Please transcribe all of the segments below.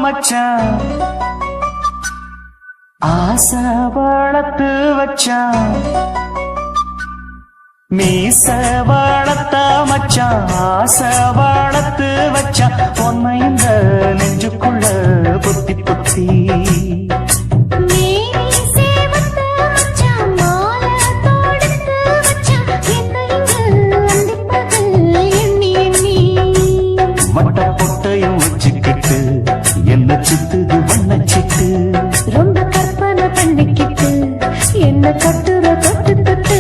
மச்சான் ஆசை வளர்த்து வச்சான் மீச வளர்த்த மச்சான் ஆசை வளர்த்து வச்சான் பொன்னை இந்த நெஞ்சுக்குள்ள பொத்தி பொத்தி மட்ட பொட்டையும் வச்சுக்கிட்டு என்ன சித்துது வண்ண சிட்டு ரொம்ப கற்பனை பண்ணிக்கிட்டு என்ன கட்டுற தொட்டு தொட்டு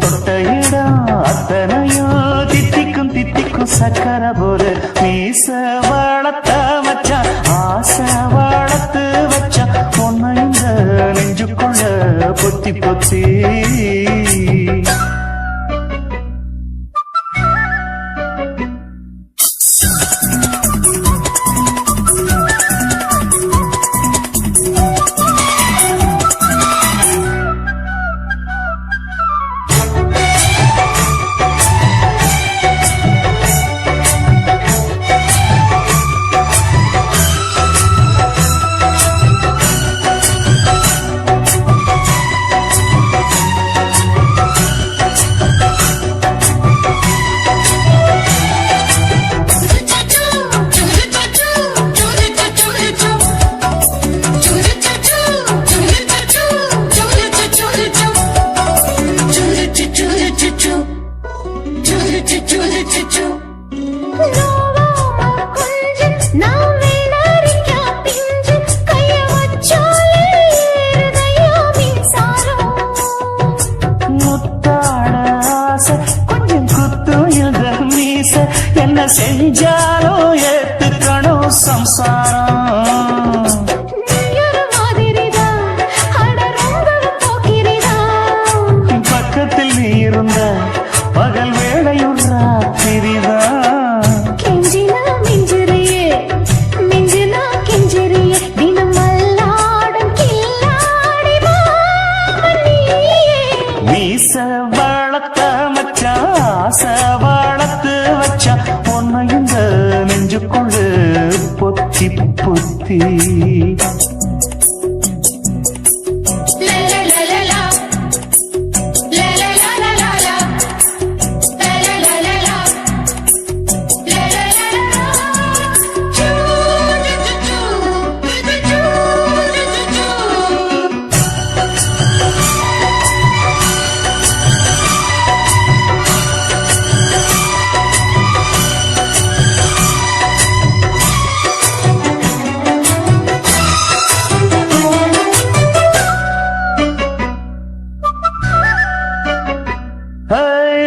தொட்ட இடம் அத்தனையும் தித்திக்கும் தித்திக்கும் சக்கர போல மீச வளர்த்த மச்சான் ஆசை வளர்த்து வச்சான் பொன்னை இந்த நெஞ்சுக்குள்ள பொத்தி பொத்தி என்ன செஞ்சாலும் ஏத்துக்கணும் சம்சாரம் பக்கத்தில் நீ இருந்த பகல் வேளையும் ராத்திரிதான் கெஞ்சினா மிஞ்சிறியே மிஞ்சினா கெஞ்சிறியே தினம் மல்லாடும் கில்லாடி மீச வளர்த்த மச்சான் ஆசை வளர்த்து வச்சான் பொன்னை இந்த நெஞ்சுக்குள்ளு பொத்தி பொத்தி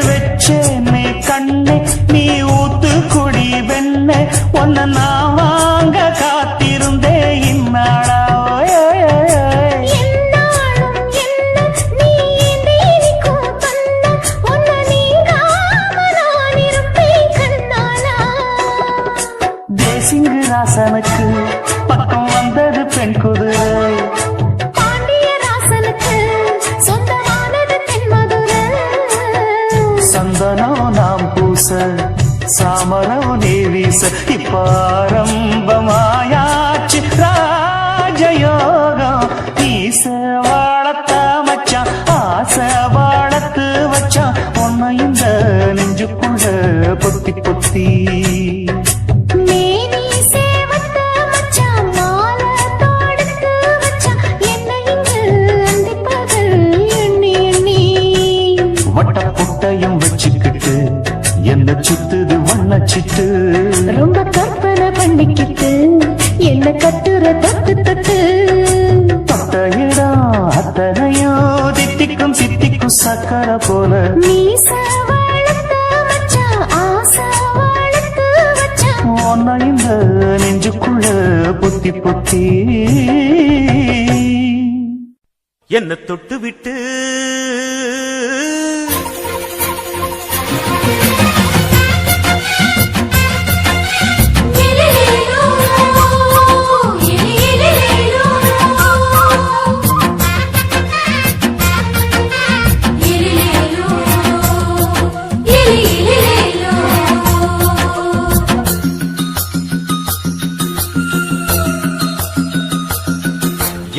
வச்சேனே கண்ணே நீ ஊத்து குடி வெண்ணே ஒன்ன நான் வாங்க காத்திருந்தே இந்நாளா தேசிங்கு ராசனுக்கு பக்கம் வந்தது பெண் குதிரை சந்தனம் நாம் பூச சாமரம் நீ வீச இப்பாரம்பமாயாச்சு ராஜயோகம் ஈச வாழத்த மச்சான் ஆசை வாழத்து வச்சான் உன்னை இந்த நெஞ்சுக்குள்ள பொத்தி பொத்தி வட்ட புட்டையும் வச்சுக்கிட்டு என்ன சுத்துது வண்ண சிட்டு ரொம்ப கற்பனை பண்ணிக்கிட்டு என்ன கட்டுற தொட்டு தொட்டு தொட்ட இடம் அத்தனையோ தித்திக்கும் தித்திக்கும் சக்கர போல மீச வளர்த்த மச்சான் ஆசை வளர்த்து வச்சான் உன்னை இந்த நெஞ்சுக்குள்ள பொத்தி பொத்தி என்ன தொட்டு விட்டு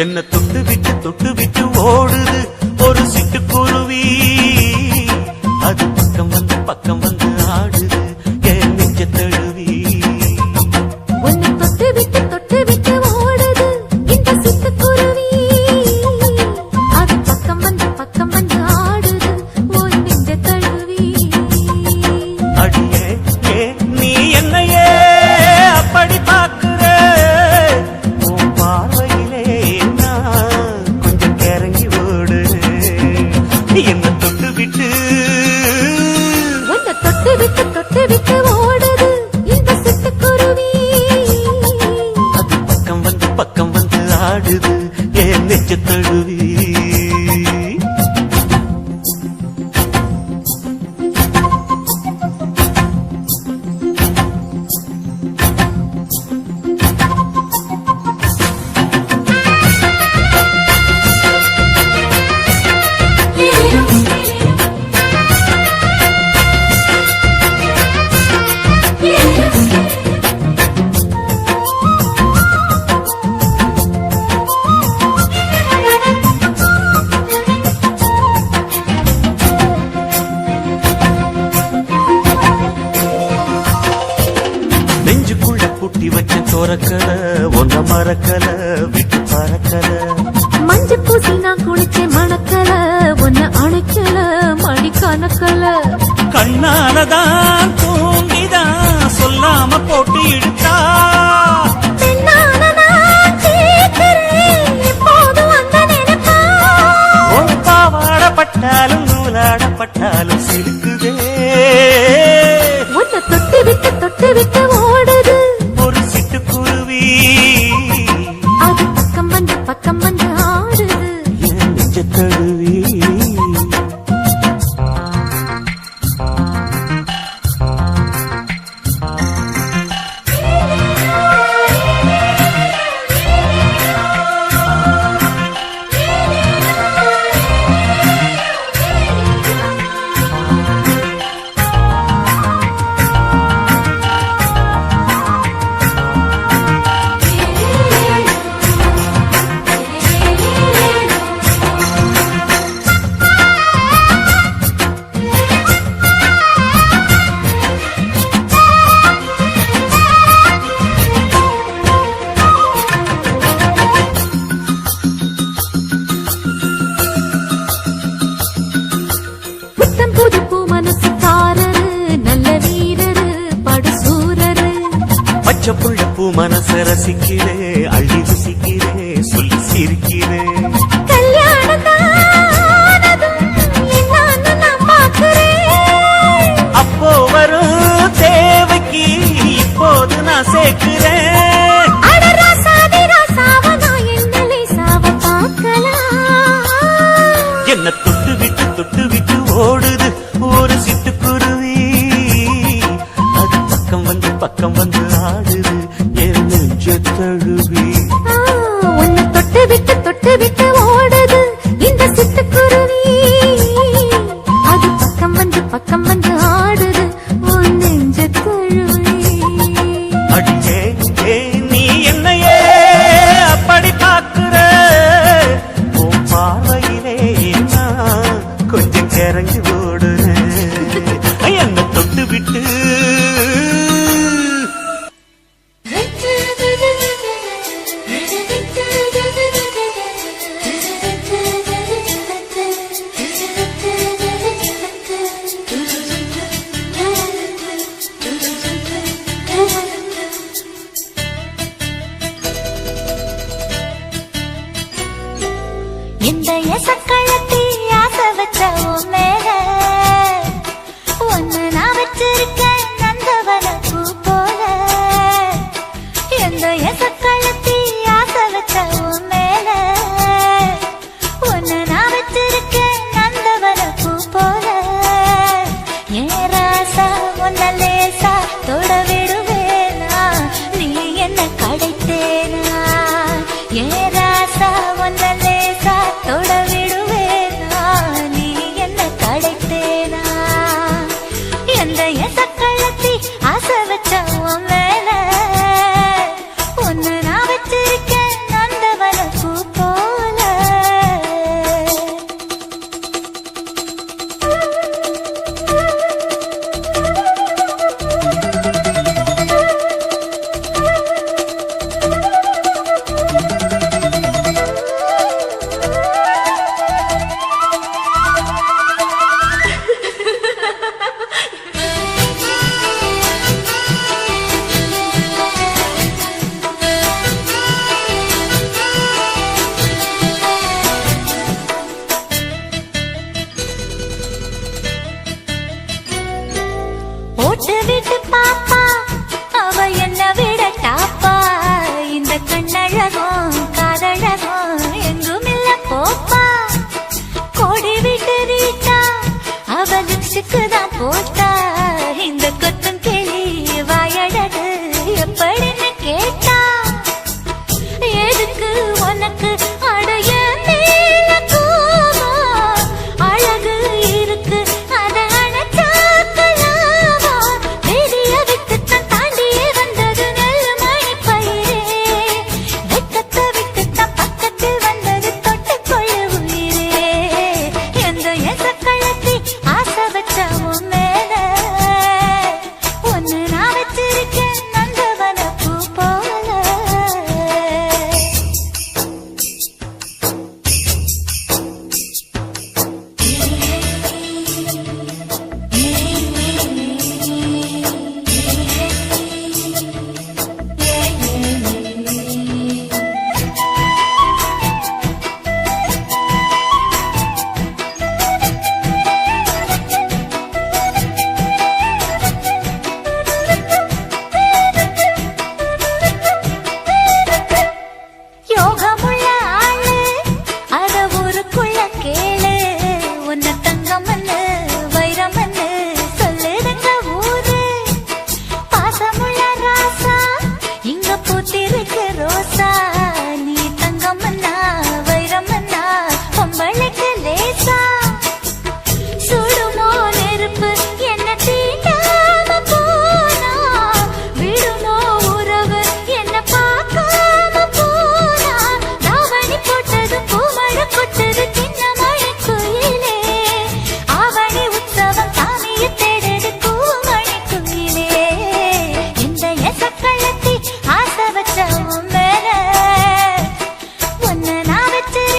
என்ன தொட்டு விட்டு ஓடுது ஒரு சிட்டுக்குருவி. அது பக்கம் வந்து ஆடுது என் நெஞ்ச தழுவி. உன்னை தொட்டு விட்டு ஓடுது இந்த சிட்டுக்குருவி. அது பக்கம் வந்து ஆடுது உன் நெஞ்ச தழுவி. அடியே நீ என்னையே அப்படி பார்க்கிற, உன் பார்வையிலே நான் கொஞ்சம் கிறங்கி ஓடு. என்ன தொட்டு விட்டு ஓடுது இந்த சிட்டுக்குருவி. அது பக்கம் வந்து ஆடுது என் நெஞ்ச தழுவி. நெஞ்சுக்குள்ள பூட்டி வச்ச தோரக்கல ஒன்ன மறக்கல விட்டு பறக்கல. மஞ்சள் பூசி நான் குளிச்சேன் மணக்கல ஒன்ன அணைக்கல மணி கணக்கல. கண்ணாலதான் தூங்கிதான் சொல்லாம போட்டு இழுத்தா. பாவாடப்பட்டாலும் நூலாடப்பட்டாலும் சிரிக்குதே. உன்னை தொட்டு விட்டு ஓடுது ஒரு சிட்டுக்குருவி. அது பக்கம் வந்து ஆடுது என் நெஞ்ச தழுவி. பச்சைப்புள்ள பூ மனச ரசிக்கிறே அள்ளி ருசிக்கிறே சொல்லி சிரிக்கிறே. அப்போ வரும் தேவைக்கு இப்போது நான் சேர்க்கிறேன். என்ன தொட்டு விட்டு ஓடுது ஒரு சிட்டுக்குருவி. அது பக்கம் வந்து ஆடுது என் நெஞ்ச தழுவி. உன்னை தொட்டு விட்டு ஓடுது இந்த சிட்டுக்குருவி. அது பக்கம் வந்து ஆடுது உன் நெஞ்ச தழுவி. அடியே நீ என்னையே அப்படி பார்க்கிற, உன் பார்வையிலே நான் கொஞ்சம் கிறங்கி ஓடுறேன். என்ன தொட்டு விட்டு இந்த எசக்களத்தி ஆசை வச்ச உன் மேல ஒன்னு நான் வச்சிருக்கேன் நந்தவன பூ போல. இந்த எசக்களத்தி ஆசை வச்ச உன் மேல ஒன்னு நான் வச்சிருக்கேன் நந்தவன பூ போல. ஏன் ராசா உன்ன லேசா தொட விடுவேனா நீ என்ன கடைத்தேனா. ஏன் ராசா உன்ன லேசா தொட விடுவேனா நீ என்ன கடைத்தேனா. எந்த எசக்களத்தி ஆசை வச்ச உன் மேல ஒன்னு நான் வச்சிருக்கேன் நந்தவன பூ போல. போட்டு